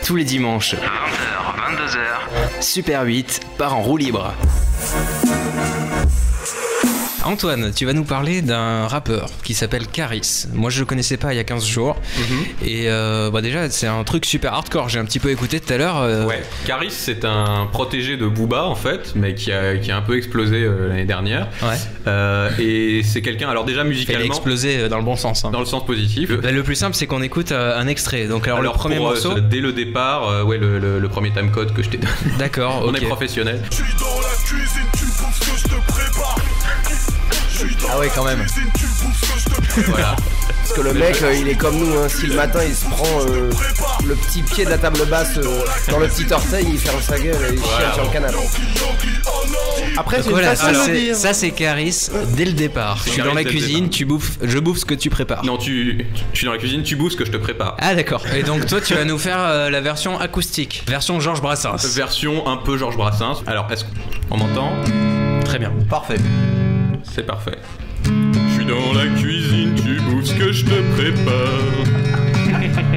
Tous les dimanches, 20h, 22h. Super 8 part en roue libre. Antoine, tu vas nous parler d'un rappeur qui s'appelle Caris. Moi je le connaissais pas il y a 15 jours. Et déjà c'est un truc super hardcore, j'ai un petit peu écouté tout à l'heure. Ouais, Caris c'est un protégé de Booba en fait, mais qui a un peu explosé l'année dernière. Ouais. Et c'est quelqu'un, alors déjà Il a musicalement... explosé dans le bon sens. Hein. Dans le sens positif. Le plus simple c'est qu'on écoute un extrait. Donc alors le premier morceau... Dès le départ, le premier timecode que je t'ai donné. D'accord, On ok. est professionnel. Je suis dans la cuisine, tu bouffes ce que je te prépare. Ah ouais quand même. Voilà. Parce que le mec il est comme nous, hein. Si le matin il se prend le petit pied de la table basse dans le petit orteil, il ferme sa gueule et il chie sur le canapé. Après Donc c'est voilà, une façon de le dire. ça c'est Caris dès le départ. Je suis Caris dans la dès le cuisine, je bouffe ce que tu prépares. Non, je suis dans la cuisine, tu bouffes ce que je te prépare. Ah d'accord. Et donc toi tu vas nous faire la version acoustique, version Georges Brassens. Version un peu Georges Brassens. Alors, est-ce qu'on m'entend? Très bien. Parfait. C'est parfait. Je suis dans la cuisine, tu bouffes ce que je te prépare.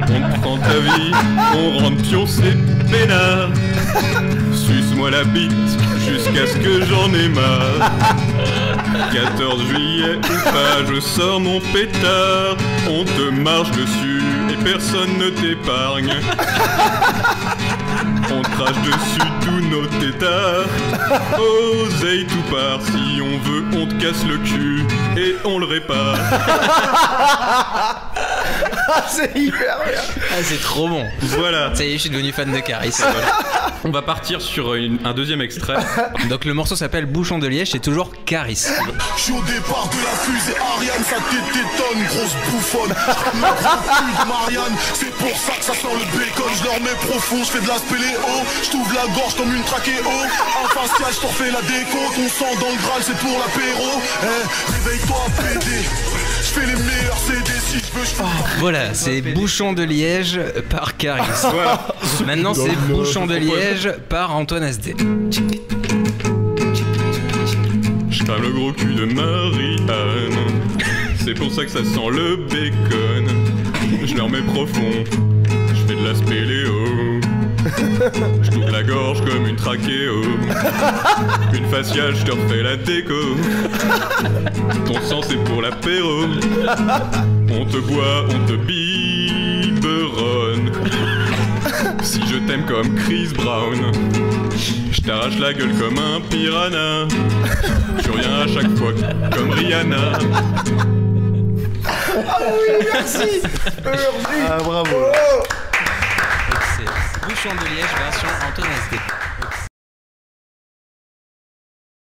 On te prend ta vie, on rentre pioncer peinard. Suce-moi la bite jusqu'à ce que j'en ai marre. 14 juillet ou pas, je sors mon pétard. On te marche dessus et personne ne t'épargne. On crache dessus tous nos tétards. Oseille tout part, si on veut on te casse le cul et on le répare. C'est hyper bien. Ah c'est trop bon. Voilà. Ça y est, je suis devenu fan de Caris. On va partir sur un deuxième extrait. Donc le morceau s'appelle Bouchon de Liège, c'est toujours Caris. Je suis au départ de la fusée Ariane, ça t'étonne, grosse bouffonne. Je la grand cul de Marianne, c'est pour ça que ça sent le bacon. Je leur mets profond, je fais de la spéléo. Je t'ouvre la gorge comme une trachéo. En facial, je t'en refais la décompte. On sent dans le Graal, c'est pour l'apéro. Réveille-toi, PD. Je fais les meilleurs CD si je veux. Voilà, c'est Bouchon de Liège par Caris. Voilà. Maintenant c'est Bouchon de Liège par Antoine SD. Je crame le gros cul de Marie-Anne. C'est pour ça que ça sent le bacon. Je leur mets profond. Je fais de la spéléo. Je t'ouvre la gorge comme une trachéo. Une faciale, je te refais la déco. Ton sang c'est pour l'apéro. On te boit, on te biberonne. Si je t'aime comme Chris Brown, je t'arrache la gueule comme un piranha. Tu reviens à chaque fois comme Rihanna. Merci. Ah bravo. C'est Bouchon de Liège version Antoine SD.